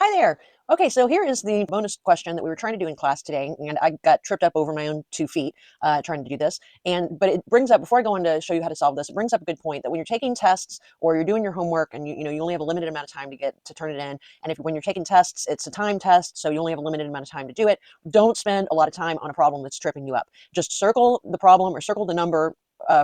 Hi there. Okay, so here is the bonus question that we were trying to do in class today, and I got tripped up over my own 2 feet trying to do this. But it brings up, before I go on to show you how to solve this, it brings up a good point that when you're taking tests or you're doing your homework and you only have a limited amount of time to get to turn it in, and if when you're taking tests, it's a time test, so you only have a limited amount of time to do it. Don't spend a lot of time on a problem that's tripping you up. Just circle the problem or circle the number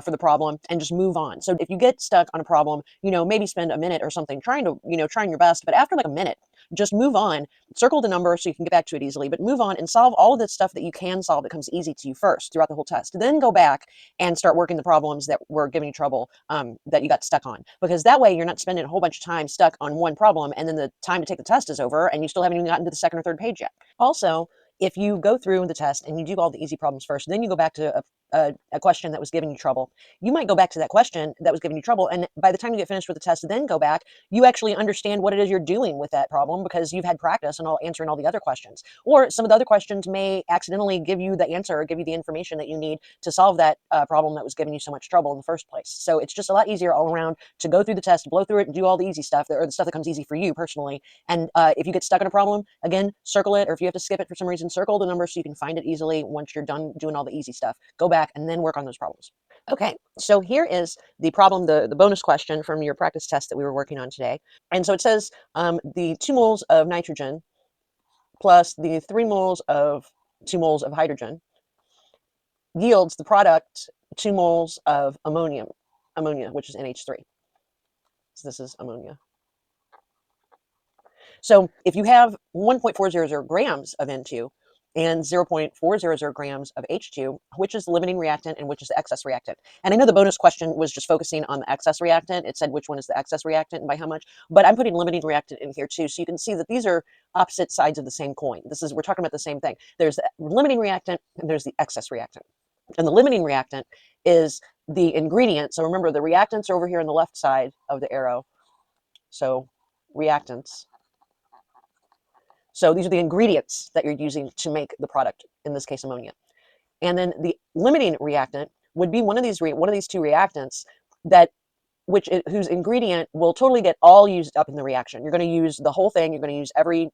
for the problem and just move on. So if you get stuck on a problem, maybe spend a minute or something trying to, trying your best, but after like a minute, just move on, circle the number so you can get back to it easily, but move on and solve all of the stuff that you can solve that comes easy to you first throughout the whole test. Then go back and start working the problems that were giving you trouble, that you got stuck on. Because that way you're not spending a whole bunch of time stuck on one problem and then the time to take the test is over and you still haven't even gotten to the second or third page yet. Also, if you go through the test and you do all the easy problems first, then you go back to a question that was giving you trouble, you might go back to that question that was giving you trouble. And by the time you get finished with the test, then go back, you actually understand what it is you're doing with that problem because you've had practice and all answering all the other questions. Or some of the other questions may accidentally give you the answer or give you the information that you need to solve that problem that was giving you so much trouble in the first place. So it's just a lot easier all around to go through the test, blow through it, and do all the easy stuff, or the stuff that comes easy for you personally. And if you get stuck in a problem, again, circle it, or if you have to skip it for some reason, circle the number so you can find it easily once you're done doing all the easy stuff. Go back and then work on those problems. Okay, so here is the problem, the bonus question from your practice test that we were working on today. And so it says the 2 moles of nitrogen plus the 3 moles of 2 moles of hydrogen yields the product 2 moles of ammonia, which is NH3. So this is ammonia. So if you have 1.400 grams of N2 and 0.400 grams of H2, which is the limiting reactant and which is the excess reactant? And I know the bonus question was just focusing on the excess reactant. It said which one is the excess reactant and by how much, but I'm putting limiting reactant in here too. So you can see that these are opposite sides of the same coin. We're talking about the same thing. There's the limiting reactant and there's the excess reactant. And the limiting reactant is the ingredient. So remember, the reactants are over here on the left side of the arrow. So reactants. So these are the ingredients that you're using to make the product, in this case ammonia. And then the limiting reactant would be one of these two reactants that whose ingredient will totally get all used up in the reaction. You're going to use the whole thing. You're going to use every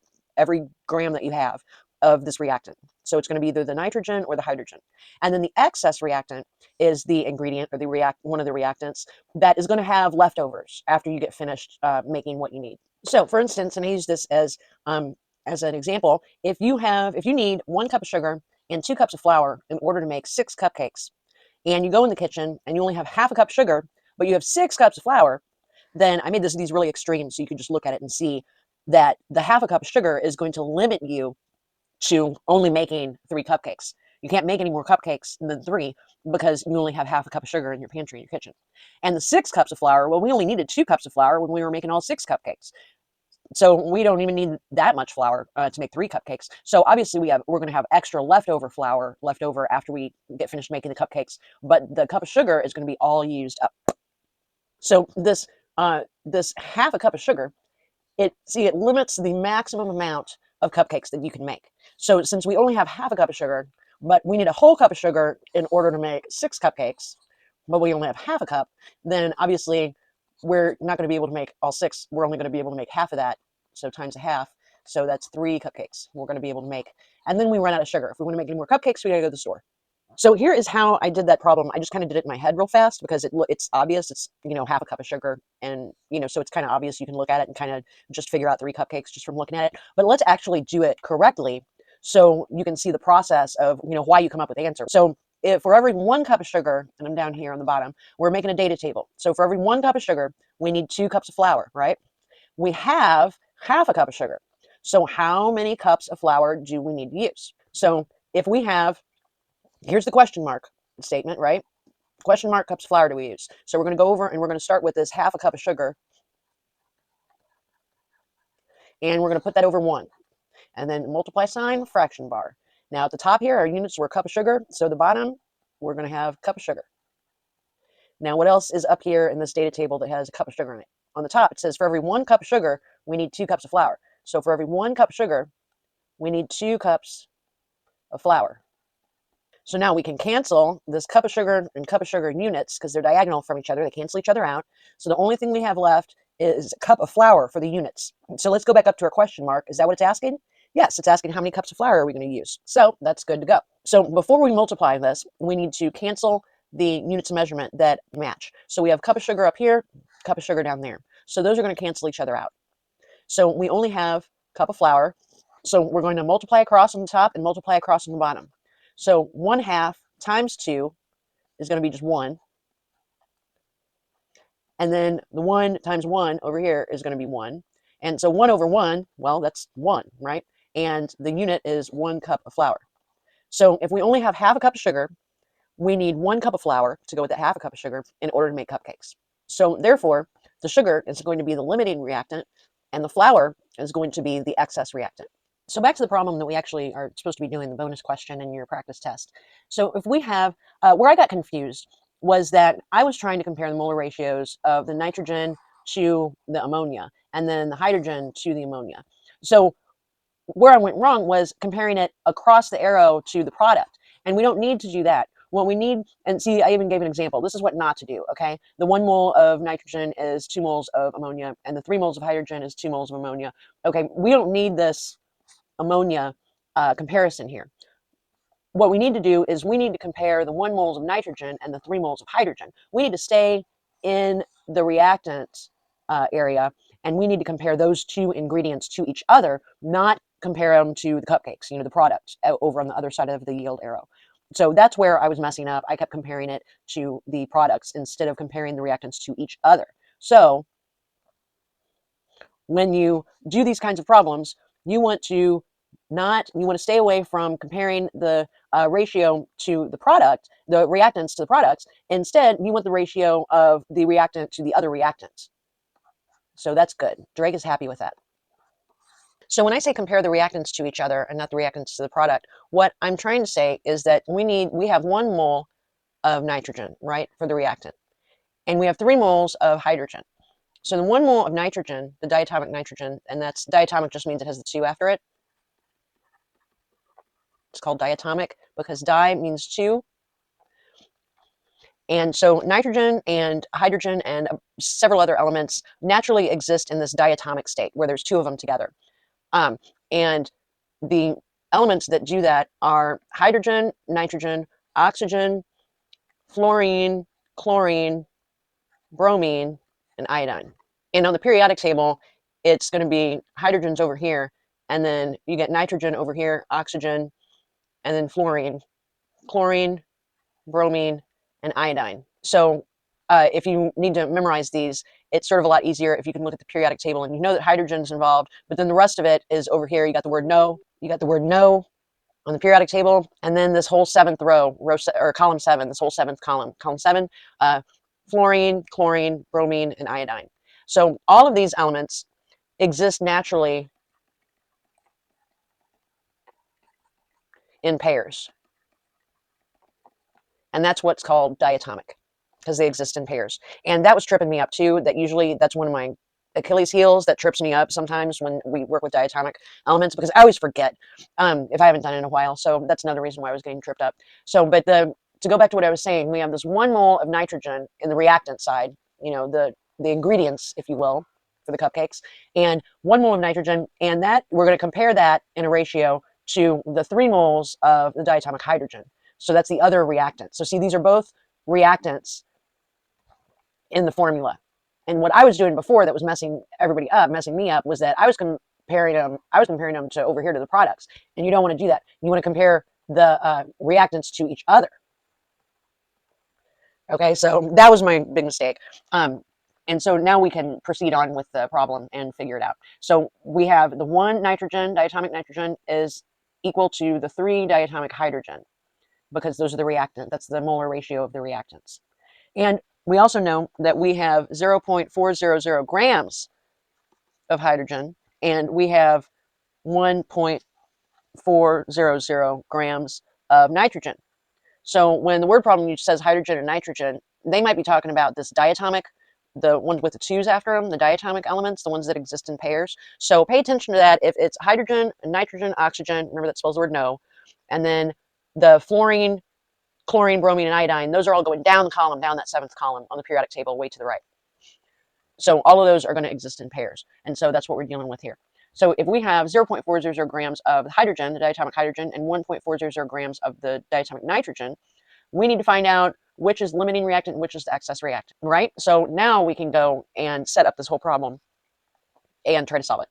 gram that you have of this reactant. So it's going to be either the nitrogen or the hydrogen. And then the excess reactant is the ingredient or one of the reactants that is going to have leftovers after you get finished making what you need. So for instance, and I use this as an example, if you need 1 cup of sugar and 2 cups of flour in order to make 6 cupcakes, and you go in the kitchen and you only have half a cup of sugar, but you have 6 cups of flour, then I made these really extreme so you can just look at it and see that the half a cup of sugar is going to limit you to only making 3 cupcakes. You can't make any more cupcakes than 3 because you only have half a cup of sugar in your pantry in your kitchen. And the 6 cups of flour, well, we only needed 2 cups of flour when we were making all 6 cupcakes. So we don't even need that much flour to make 3 cupcakes. So obviously we're going to have extra leftover flour left over after we get finished making the cupcakes, but the cup of sugar is going to be all used up. So this half a cup of sugar, it limits the maximum amount of cupcakes that you can make. So since we only have half a cup of sugar, but we need a whole cup of sugar in order to make 6 cupcakes, but we only have half a cup, then obviously we're not going to be able to make all 6. We're only going to be able to make half of that. So times a half. So that's 3 cupcakes we're going to be able to make. And then we run out of sugar. If we want to make any more cupcakes, we got to go to the store. So here is how I did that problem. I just kind of did it in my head real fast because it's obvious. It's, half a cup of sugar. And, so it's kind of obvious. You can look at it and kind of just figure out 3 cupcakes just from looking at it. But let's actually do it correctly so you can see the process of, why you come up with the answer. So if for every 1 cup of sugar, and I'm down here on the bottom, we're making a data table. So for every 1 cup of sugar, we need 2 cups of flour, right? We have half a cup of sugar. So how many cups of flour do we need to use? So if we have, here's the question mark statement, right? Question mark cups of flour do we use? So we're going to go over and we're going to start with this half a cup of sugar. And we're going to put that over 1. And then multiply sign, fraction bar. Now at the top here, our units were a cup of sugar. So the bottom, we're going to have cup of sugar. Now what else is up here in this data table that has a cup of sugar in it? On the top, it says for every 1 cup of sugar, we need 2 cups of flour. So for every 1 cup of sugar, we need 2 cups of flour. So now we can cancel this cup of sugar and cup of sugar units because they're diagonal from each other. They cancel each other out. So the only thing we have left is a cup of flour for the units. So let's go back up to our question mark. Is that what it's asking? Yes, it's asking how many cups of flour are we going to use. So that's good to go. So before we multiply this, we need to cancel the units of measurement that match. So we have cup of sugar up here, cup of sugar down there. So those are going to cancel each other out. So we only have cup of flour. So we're going to multiply across on the top and multiply across on the bottom. So 1/2 times 2 is going to be just 1. And then the 1 times 1 over here is going to be 1. And so 1 over 1, well, that's 1, right? And the unit is 1 cup of flour. So if we only have half a cup of sugar, we need 1 cup of flour to go with that half a cup of sugar in order to make cupcakes. So therefore, the sugar is going to be the limiting reactant, and the flour is going to be the excess reactant. So back to the problem that we actually are supposed to be doing, the bonus question in your practice test. So if we have, where I got confused was that I was trying to compare the molar ratios of the nitrogen to the ammonia and then the hydrogen to the ammonia. So where I went wrong was comparing it across the arrow to the product. And we don't need to do that. What we need, and see, I even gave an example. This is what not to do, okay? The 1 mole of nitrogen is 2 moles of ammonia, and the 3 moles of hydrogen is 2 moles of ammonia. Okay, we don't need this ammonia comparison here. What we need to do is we need to compare the 1 moles of nitrogen and the 3 moles of hydrogen. We need to stay in the reactant area, and we need to compare those two ingredients to each other, not compare them to the cupcakes, the product over on the other side of the yield arrow. So that's where I was messing up. I kept comparing it to the products instead of comparing the reactants to each other. So when you do these kinds of problems, you want to stay away from comparing the ratio to the product, the reactants to the products. Instead, you want the ratio of the reactant to the other reactants. So that's good. Drake is happy with that. So when I say compare the reactants to each other and not the reactants to the product, what I'm trying to say is that we have 1 mole of nitrogen, right, for the reactant, and we have 3 moles of hydrogen. So the 1 mole of nitrogen, the diatomic nitrogen, and that's diatomic just means it has the 2 after it. It's called diatomic because di means 2. And so nitrogen and hydrogen and several other elements naturally exist in this diatomic state where there's 2 of them together. And the elements that do that are hydrogen, nitrogen, oxygen, fluorine, chlorine, bromine, and iodine. And on the periodic table, it's going to be hydrogen's over here, and then you get nitrogen over here, oxygen, and then fluorine, chlorine, bromine, and iodine. So if you need to memorize these, it's sort of a lot easier if you can look at the periodic table and you know that hydrogen's involved, but then the rest of it is over here. You got the word no. You got the word no on the periodic table, and then this whole 7th row or column 7, this whole 7th column, column 7, fluorine, chlorine, bromine, and iodine. So all of these elements exist naturally in pairs. And that's what's called diatomic because they exist in pairs. And that was tripping me up too. That's one of my Achilles heels that trips me up sometimes when we work with diatomic elements because I always forget if I haven't done it in a while. So that's another reason why I was getting tripped up. So, but to go back to what I was saying, we have this 1 mole of nitrogen in the reactant side, the ingredients, if you will, for the cupcakes, and 1 mole of nitrogen, and that we're going to compare that in a ratio to the 3 moles of the diatomic hydrogen. So that's the other reactant. So see, these are both reactants in the formula. And what I was doing before that was messing me up, was that I was comparing them to over here to the products. And you don't want to do that. You want to compare the reactants to each other. Okay, so that was my big mistake. And so now we can proceed on with the problem and figure it out. So we have the 1 nitrogen, diatomic nitrogen, is equal to the 3 diatomic hydrogen, because those are the reactant. That's the molar ratio of the reactants. And we also know that we have 0.400 grams of hydrogen, and we have 1.400 grams of nitrogen. So when the word problem says hydrogen and nitrogen, they might be talking about this diatomic, the ones with the 2's after them, the diatomic elements, the ones that exist in pairs. So pay attention to that. If it's hydrogen, nitrogen, oxygen, remember that spells the word no. And then the fluorine, chlorine, bromine, and iodine, those are all going down the column, down that 7th column on the periodic table, way to the right. So all of those are going to exist in pairs. And so that's what we're dealing with here. So if we have 0.400 grams of hydrogen, the diatomic hydrogen, and 1.400 grams of the diatomic nitrogen, we need to find out which is limiting reactant and which is the excess reactant, right? So now we can go and set up this whole problem and try to solve it.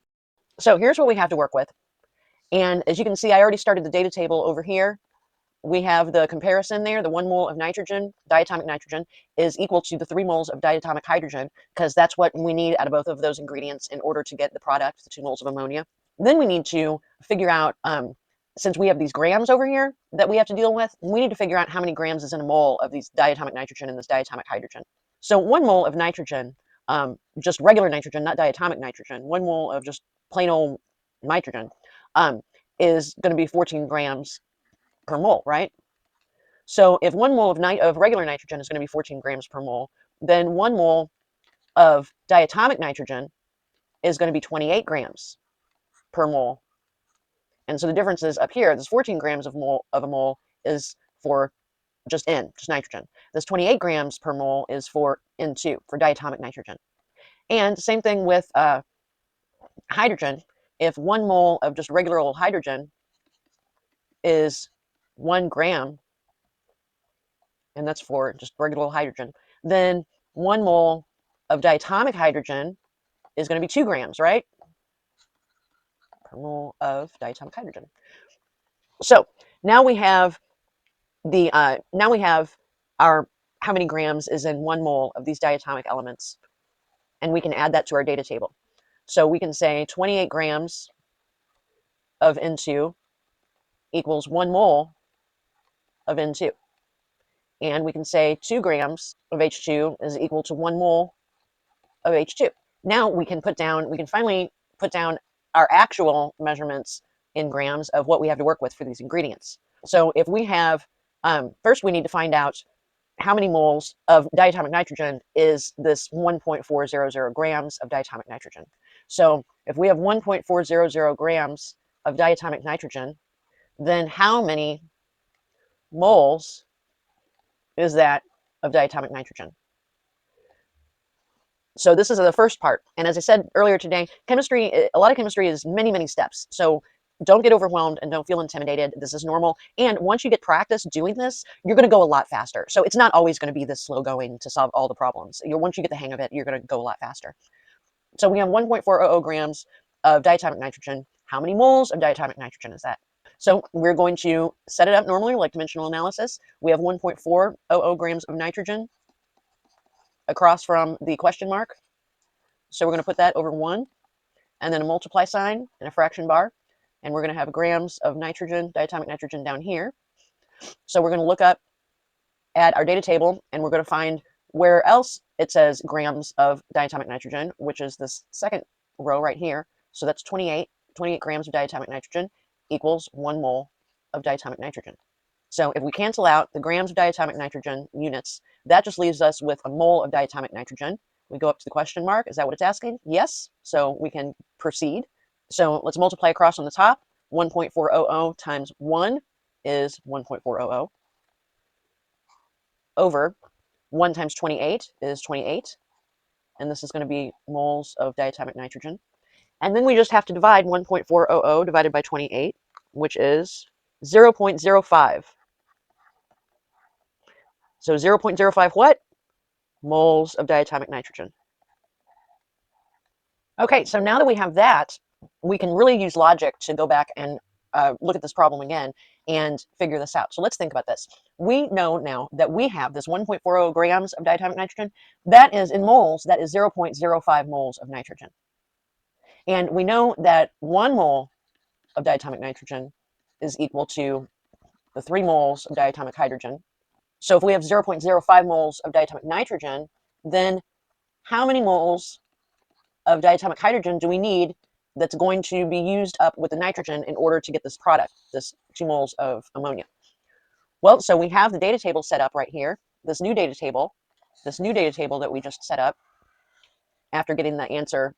So here's what we have to work with. And as you can see, I already started the data table over here. We have the comparison there. The 1 mole of nitrogen, diatomic nitrogen, is equal to the 3 moles of diatomic hydrogen, because that's what we need out of both of those ingredients in order to get the product, the 2 moles of ammonia. Then we need to figure out, since we have these grams over here that we have to deal with, we need to figure out how many grams is in a mole of these diatomic nitrogen and this diatomic hydrogen. So 1 mole of nitrogen, just regular nitrogen, not diatomic nitrogen, 1 mole of just plain old nitrogen, is going to be 14 grams per mole, right? So if 1 mole of regular nitrogen is going to be 14 grams per mole, then 1 mole of diatomic nitrogen is going to be 28 grams per mole. And so the difference is up here, this 14 grams of a mole is for just nitrogen. This 28 grams per mole is for N2, for diatomic nitrogen. And same thing with hydrogen. If 1 mole of just regular old hydrogen is 1 gram, and that's for just regular hydrogen, then 1 mole of diatomic hydrogen is going to be 2 grams, right? Per mole of diatomic hydrogen. So now we have our how many grams is in 1 mole of these diatomic elements, and we can add that to our data table. So we can say 28 grams of N2 equals 1 mole of N2. And we can say 2 grams of H2 is equal to 1 mole of H2. Now we can finally put down our actual measurements in grams of what we have to work with for these ingredients. So if we have, first we need to find out how many moles of diatomic nitrogen is this 1.400 grams of diatomic nitrogen. So if we have 1.400 grams of diatomic nitrogen, then how many moles is that of diatomic nitrogen? So this is the first part. And as I said earlier today, chemistry, a lot of chemistry is many, many steps. So don't get overwhelmed and don't feel intimidated. This is normal. And once you get practice doing this, you're going to go a lot faster. So it's not always going to be this slow going to solve all the problems. Once you get the hang of it, you're going to go a lot faster. So we have 1.400 grams of diatomic nitrogen. How many moles of diatomic nitrogen is that? So we're going to set it up normally like dimensional analysis. We have 1.400 grams of nitrogen across from the question mark. So we're going to put that over 1, and then a multiply sign and a fraction bar. And we're going to have grams of nitrogen, diatomic nitrogen down here. So we're going to look up at our data table, and we're going to find where else it says grams of diatomic nitrogen, which is this second row right here. So that's 28 grams of diatomic nitrogen equals 1 mole of diatomic nitrogen. So if we cancel out the grams of diatomic nitrogen units, that just leaves us with a mole of diatomic nitrogen. We go up to the question mark. Is that what it's asking? Yes. So we can proceed. So let's multiply across on the top. 1.400 times 1 is 1.400 over 1 times 28 is 28. And this is going to be moles of diatomic nitrogen. And then we just have to divide 1.400 divided by 28, which is 0.05. So 0.05 what? Moles of diatomic nitrogen. Okay, so now that we have that, we can really use logic to go back and look at this problem again and figure this out. So let's think about this. We know now that we have this 1.40 grams of diatomic nitrogen. That is in moles, that is 0.05 moles of nitrogen. And we know that 1 mole of diatomic nitrogen is equal to the 3 moles of diatomic hydrogen. So if we have 0.05 moles of diatomic nitrogen, then how many moles of diatomic hydrogen do we need that's going to be used up with the nitrogen in order to get this product, this 2 moles of ammonia? Well, so we have the data table set up right here, this new data table that we just set up after getting the answer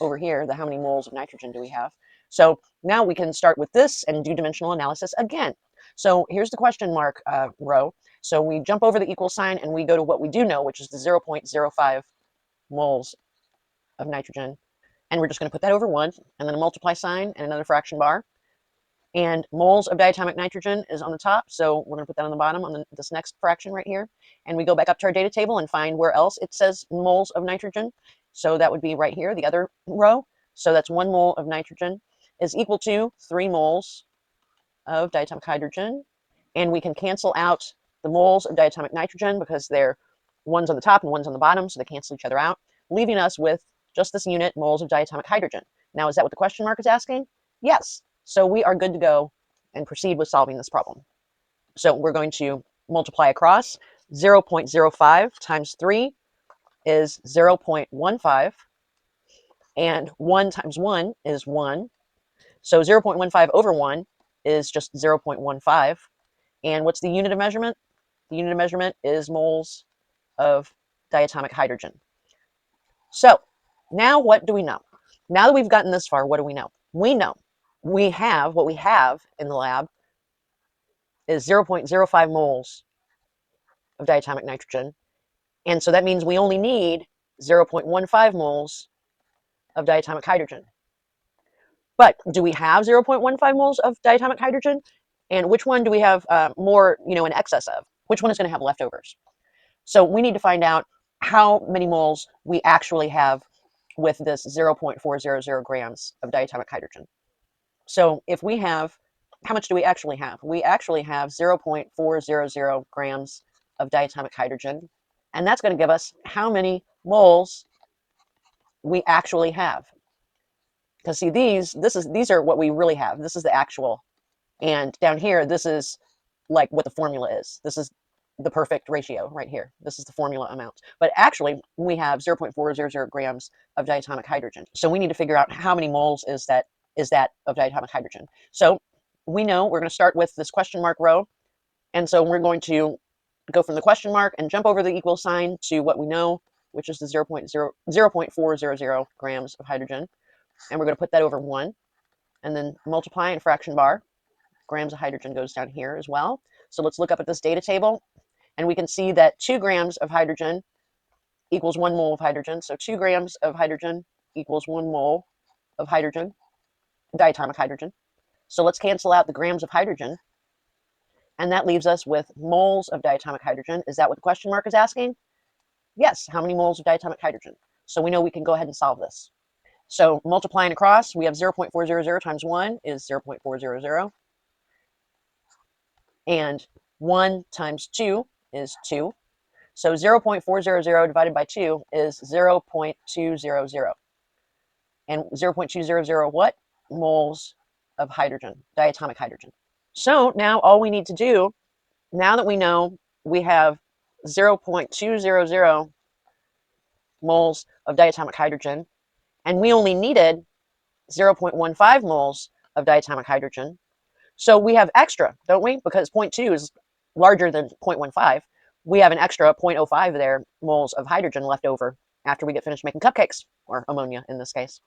over here, the how many moles of nitrogen do we have. So now we can start with this and do dimensional analysis again. So here's the question mark row. So we jump over the equal sign and we go to what we do know, which is the 0.05 moles of nitrogen. And we're just going to put that over 1, and then a multiply sign and another fraction bar. And moles of diatomic nitrogen is on the top, so we're going to put that on the bottom on this next fraction right here. And we go back up to our data table and find where else it says moles of nitrogen. So that would be right here, the other row. So that's 1 mole of nitrogen is equal to 3 moles of diatomic hydrogen. And we can cancel out the moles of diatomic nitrogen because they're one's on the top and one's on the bottom, so they cancel each other out, leaving us with just this unit, moles of diatomic hydrogen. Now, is that what the question mark is asking? Yes. So we are good to go and proceed with solving this problem. So we're going to multiply across. 0.05 times 3 is 0.15, and 1 times 1 is 1. So 0.15 over 1 is just 0.15. And what's the unit of measurement? The unit of measurement is moles of diatomic hydrogen. So now what do we know? Now that we've gotten this far, what do we know? We know what we have in the lab is 0.05 moles of diatomic nitrogen. And so that means we only need 0.15 moles of diatomic hydrogen. But do we have 0.15 moles of diatomic hydrogen? And which one do we have more, in excess of? Which one is going to have leftovers? So we need to find out how many moles we actually have with this 0.400 grams of diatomic hydrogen. So if we have, how much do we actually have? We actually have 0.400 grams of diatomic hydrogen. And that's going to give us how many moles we actually have. Because see, these are what we really have. This is the actual. And down here, this is like what the formula is. This is the perfect ratio right here. This is the formula amount. But actually, we have 0.400 grams of diatomic hydrogen. So we need to figure out how many moles is that of diatomic hydrogen. So we know we're going to start with this question mark row. And so we're going to go from the question mark and jump over the equal sign to what we know, which is the 0.400 grams of hydrogen. And we're going to put that over 1 and then multiply in fraction bar. Grams of hydrogen goes down here as well. So let's look up at this data table, and we can see that 2 grams of hydrogen equals 1 mole of hydrogen. So 2 grams of hydrogen equals 1 mole of hydrogen, diatomic hydrogen. So let's cancel out the grams of hydrogen, and that leaves us with moles of diatomic hydrogen. Is that what the question mark is asking? Yes. How many moles of diatomic hydrogen? So we know we can go ahead and solve this. So multiplying across, we have 0.400 times 1 is 0.400. And 1 times 2 is 2. So 0.400 divided by 2 is 0.200. And 0.200 what? Moles of hydrogen, diatomic hydrogen. So now all we need to do, now that we know we have 0.200 moles of diatomic hydrogen, and we only needed 0.15 moles of diatomic hydrogen, so we have extra, don't we? Because 0.2 is larger than 0.15. We have an extra 0.05 there moles of hydrogen left over after we get finished making cupcakes, or ammonia in this case.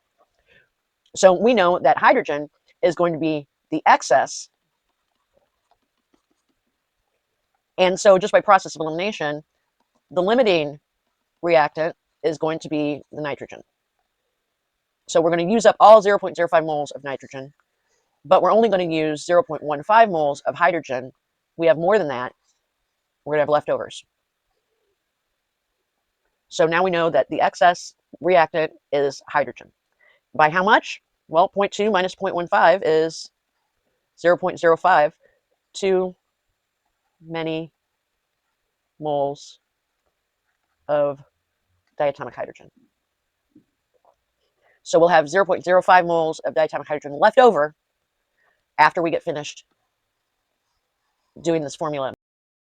So we know that hydrogen is going to be the excess. And so just by process of elimination, the limiting reactant is going to be the nitrogen. So we're going to use up all 0.05 moles of nitrogen, but we're only going to use 0.15 moles of hydrogen. We have more than that. We're going to have leftovers. So now we know that the excess reactant is hydrogen. By how much? Well, 0.2 minus 0.15 is 0.05. Too many moles of diatomic hydrogen. So we'll have 0.05 moles of diatomic hydrogen left over after we get finished doing this formula.